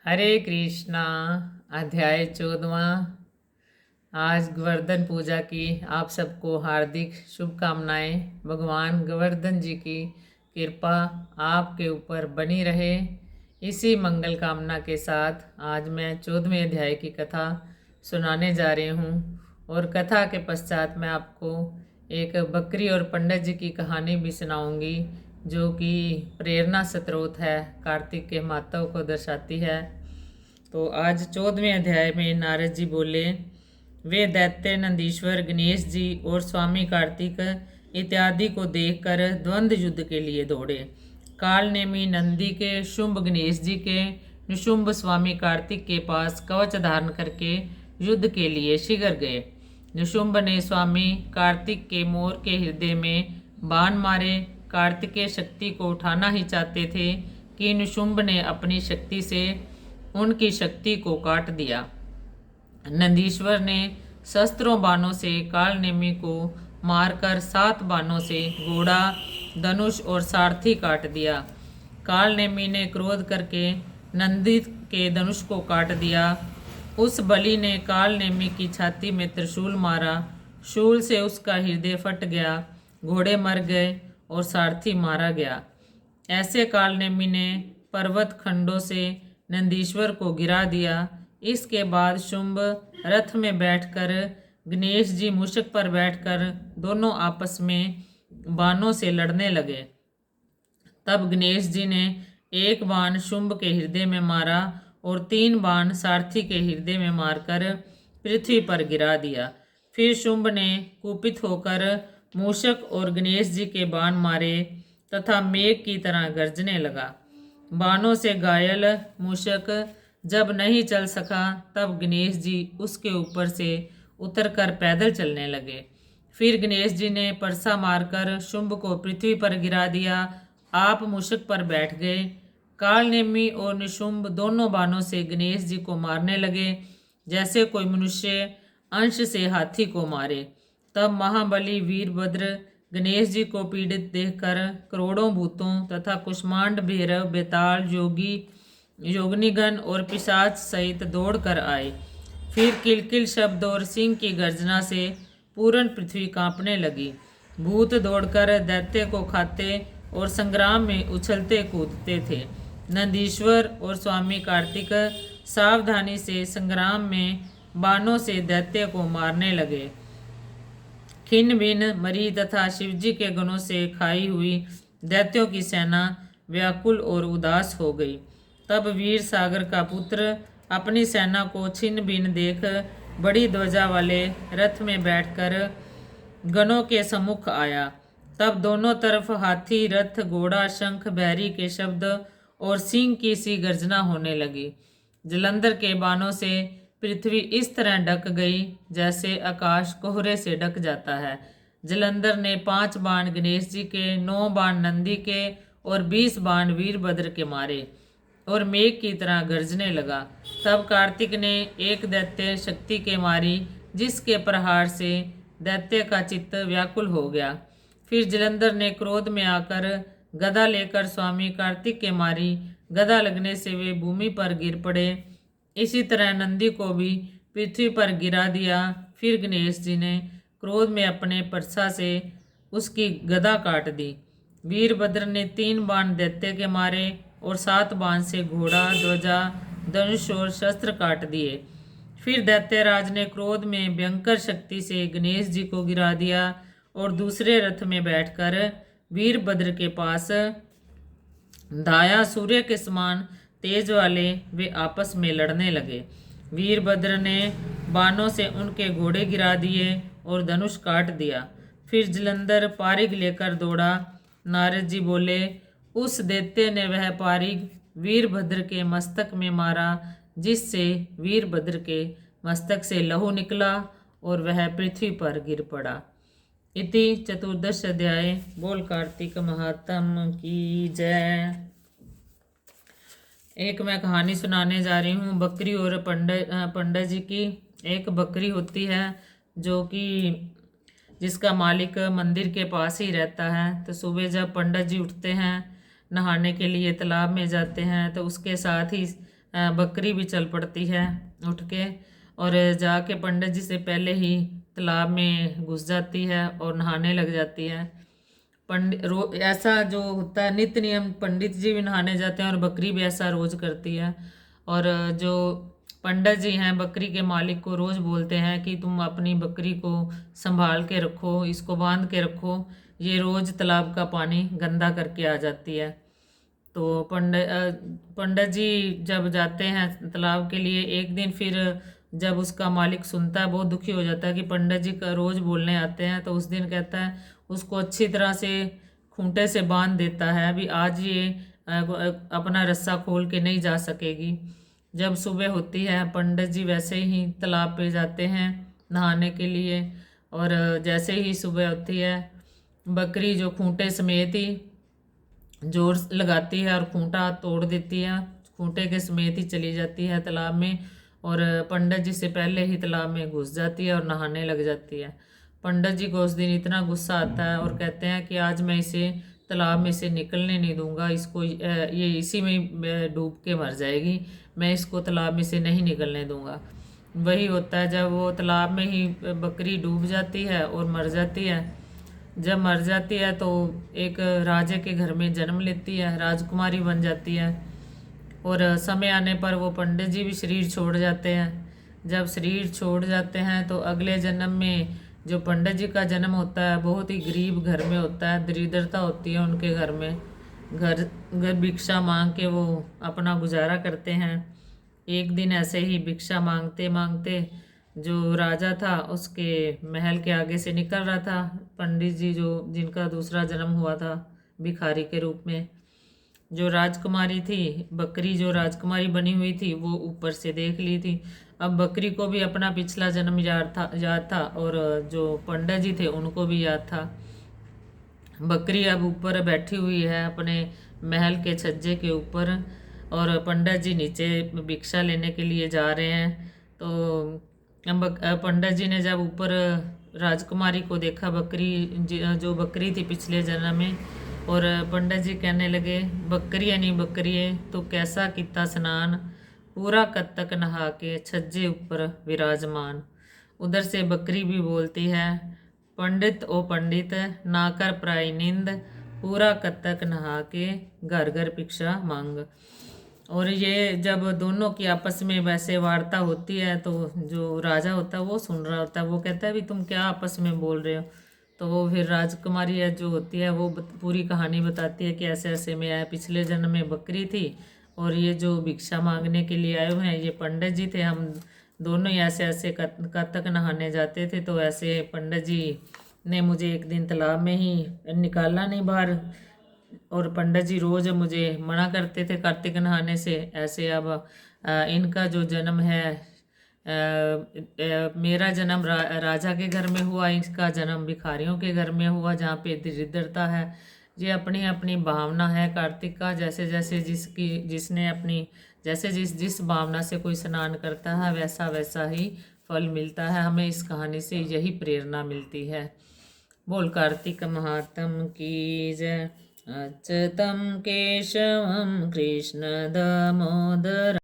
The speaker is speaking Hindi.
हरे कृष्णा। अध्याय 14। आज गोवर्धन पूजा की आप सबको हार्दिक शुभकामनाएं। भगवान गोवर्धन जी की कृपा आपके ऊपर बनी रहे, इसी मंगल कामना के साथ आज मैं 14वें अध्याय की कथा सुनाने जा रही हूँ। और कथा के पश्चात मैं आपको एक बकरी और पंडित जी की कहानी भी सुनाऊंगी, जो कि प्रेरणा स्रोत है, कार्तिक के महत्व को दर्शाती है। तो आज 14वें अध्याय में नारद जी बोले, वे दैत्य नंदीश्वर, गणेश जी और स्वामी कार्तिक इत्यादि को देखकर द्वंद्व युद्ध के लिए दौड़े। काल नेमी नंदी के शुंभ गणेश जी के निशुंभ स्वामी कार्तिक के पास कवच धारण करके युद्ध के लिए शीघ्र गए। निशुंभ ने स्वामी कार्तिक के मोर के हृदय में बाण मारे। कार्तिकेय शक्ति को उठाना ही चाहते थे कि निशुंभ ने अपनी शक्ति से उनकी शक्ति को काट दिया। नंदीश्वर ने शस्त्रों बाणों से कालनेमी को मारकर 7 बाणों से घोड़ा, धनुष और सारथी काट दिया। कालनेमी ने क्रोध करके नंदी के धनुष को काट दिया। उस बलि ने कालनेमी की छाती में त्रिशूल मारा। शूल से उसका हृदय फट गया, घोड़े मर गए और सारथी मारा गया। ऐसे कालनेमी ने पर्वत खंडों से नंदीश्वर को गिरा दिया। इसके बाद शुंभ रथ में बैठकर, गणेश जी मूषक पर बैठकर दोनों आपस में बाणों से लड़ने लगे। तब गणेश जी ने एक बाण शुंभ के हृदय में मारा और 3 बाण सारथी के हृदय में मारकर पृथ्वी पर गिरा दिया। फिर शुंभ ने कुपित होकर मूषक और गणेश जी के बाण मारे तथा मेघ की तरह गरजने लगा। बाणों से घायल मूषक जब नहीं चल सका, तब गणेश जी उसके ऊपर से उतरकर पैदल चलने लगे। फिर गणेश जी ने परसा मारकर शुंभ को पृथ्वी पर गिरा दिया। आप मूषक पर बैठ गए। कालनेमी और निशुंभ दोनों बाणों से गणेश जी को मारने लगे, जैसे कोई मनुष्य अंश से हाथी को मारे। तब महाबली वीरभद्र गणेश जी को पीड़ित देखकर करोड़ों भूतों तथा कुष्मांड, भैरव, बेताल, योगी, योगनीगण और पिशाच सहित दौड़ कर आए। फिर किलकिल शब्द और सिंह की गर्जना से पूर्ण पृथ्वी कांपने लगी। भूत दौड़कर दैत्य को खाते और संग्राम में उछलते कूदते थे। नंदीश्वर और स्वामी कार्तिक सावधानी से संग्राम में बाणों से दैत्य को मारने लगे। खिन भिन मरी तथा शिवजी के गणों से खाई हुई दैत्यों की सेना व्याकुल और उदास हो गई। तब वीर सागर का पुत्र अपनी सेना को छिन्न भिन्न देख बड़ी ध्वजा वाले रथ में बैठकर गणों के सम्मुख आया। तब दोनों तरफ हाथी, रथ, घोड़ा, शंख, बैरी के शब्द और सिंह की सी गर्जना होने लगी। जलंधर के बाणों से पृथ्वी इस तरह ढक गई जैसे आकाश कोहरे से ढक जाता है। जलंधर ने 5 बाण गणेश जी के, 9 बाण नंदी के और 20 बाण वीरभद्र के मारे और मेघ की तरह गरजने लगा। तब कार्तिक ने एक दैत्य शक्ति के मारी, जिसके प्रहार से दैत्य का चित्त व्याकुल हो गया। फिर जलंधर ने क्रोध में आकर गदा लेकर स्वामी कार्तिक के मारी। गदा लगने से वे भूमि पर गिर पड़े। इसी तरह नंदी को भी पृथ्वी पर गिरा दिया। फिर गणेश जी ने क्रोध में अपने परसा से उसकी गदा काट दी। वीरभद्र ने 3 बाण दैत्य के मारे और 7 बाण से घोड़ा, ध्वजा, धनुष और शस्त्र काट दिए। फिर दैत्यराज ने क्रोध में भयंकर शक्ति से गणेश जी को गिरा दिया और दूसरे रथ में बैठकर वीरभद्र के पास धाया सूर्य के समान तेज वाले वे आपस में लड़ने लगे। वीरभद्र ने बाणों से उनके घोड़े गिरा दिए और धनुष काट दिया। फिर जलंधर पारिग लेकर दौड़ा। नारद जी बोले, उस दैत्य ने वह पारिग वीरभद्र के मस्तक में मारा, जिससे वीरभद्र के मस्तक से लहू निकला और वह पृथ्वी पर गिर पड़ा। इति चतुर्दश अध्याय। बोल कार्तिक महात्म की जय। एक मैं कहानी सुनाने जा रही हूँ बकरी और पंडित जी की। एक बकरी होती है जो कि जिसका मालिक मंदिर के पास ही रहता है। तो सुबह जब पंडित जी उठते हैं, नहाने के लिए तालाब में जाते हैं, तो उसके साथ ही बकरी भी चल पड़ती है उठ के, और जाके पंडित जी से पहले ही तालाब में घुस जाती है और नहाने लग जाती है। ऐसा जो होता है नित्य नियम, पंडित जी भी नहाने जाते हैं और बकरी भी ऐसा रोज करती है। और जो पंडित जी हैं बकरी के मालिक को रोज बोलते हैं कि तुम अपनी बकरी को संभाल के रखो, इसको बांध के रखो, ये रोज तालाब का पानी गंदा करके आ जाती है। तो पंडित जी जब जाते हैं तालाब के लिए एक दिन, फिर जब उसका मालिक सुनता है बहुत दुखी हो जाता है कि पंडित जी का रोज बोलने आते हैं, तो उस दिन कहता है उसको अच्छी तरह से खूंटे से बांध देता है, अभी आज ये अपना रस्सा खोल के नहीं जा सकेगी। जब सुबह होती है पंडित जी वैसे ही तालाब पे जाते हैं नहाने के लिए, और जैसे ही सुबह होती है बकरी जो खूंटे समेत ही जोर लगाती है और खूंटा तोड़ देती है, खूंटे के समेत ही चली जाती है तालाब में, और पंडित जी से पहले ही तालाब में घुस जाती है और नहाने लग जाती है। पंडित जी को उस दिन इतना गुस्सा आता है और कहते हैं कि आज मैं इसे तालाब में से निकलने नहीं दूंगा, इसको ये इसी में ही डूब के मर जाएगी, मैं इसको तालाब में से नहीं निकलने दूंगा। वही होता है, जब वो तालाब में ही बकरी डूब जाती है और मर जाती है। जब मर जाती है तो एक राजे के घर में जन्म लेती है, राजकुमारी बन जाती है, और समय आने पर वो पंडित जी भी शरीर छोड़ जाते हैं। जब शरीर छोड़ जाते हैं तो अगले जन्म में जो पंडित जी का जन्म होता है बहुत ही गरीब घर में होता है, दरिद्रता होती है उनके घर में, घर घर भिक्षा मांग के वो अपना गुजारा करते हैं। एक दिन ऐसे ही भिक्षा मांगते मांगते जो राजा था उसके महल के आगे से निकल रहा था पंडित जी, जो जिनका दूसरा जन्म हुआ था भिखारी के रूप में। जो राजकुमारी थी बकरी, जो राजकुमारी बनी हुई थी, वो ऊपर से देख ली थी। अब बकरी को भी अपना पिछला जन्म याद था और जो पंडित जी थे उनको भी याद था। बकरी अब ऊपर बैठी हुई है अपने महल के छज्जे के ऊपर, और पंडित जी नीचे भिक्षा लेने के लिए जा रहे हैं। तो पंडित जी ने जब ऊपर राजकुमारी को देखा, जो बकरी थी पिछले जन्म में, और पंडित जी कहने लगे बकरियाँ नहीं बकरिए तो कैसा किता स्नान, पूरा कद तक नहा के छज्जे ऊपर विराजमान। उधर से बकरी भी बोलती है पंडित ओ पंडित ना कर प्राय निंद, पूरा कद तक नहा के घर घर भिक्षा मांग। और ये जब दोनों की आपस में वैसे वार्ता होती है तो जो राजा होता है वो सुन रहा होता है, वो कहता है भी तुम क्या आपस में बोल रहे हो। तो वो फिर राजकुमारी जो होती है वो पूरी कहानी बताती है कि ऐसे ऐसे में आया, पिछले जन्म में बकरी थी और ये जो भिक्षा मांगने के लिए आए हुए हैं ये पंडित जी थे, हम दोनों ही ऐसे ऐसे कद तक नहाने जाते थे, तो ऐसे पंडित जी ने मुझे एक दिन तालाब में ही निकाला नहीं बाहर, और पंडित जी रोज मुझे मना करते थे कार्तिक नहाने से। ऐसे अब इनका जो जन्म है, मेरा जन्म राजा के घर में हुआ, इसका जन्म भिखारियों के घर में हुआ जहाँ पे दरिद्रता है। ये अपनी अपनी भावना है कार्तिक का, जैसे जैसे जिसने अपनी जैसे जिस भावना से कोई स्नान करता है वैसा वैसा ही फल मिलता है। हमें इस कहानी से यही प्रेरणा मिलती है। बोल कार्तिक महात्म की जय। अच्युतम केशवम कृष्ण दामोदर।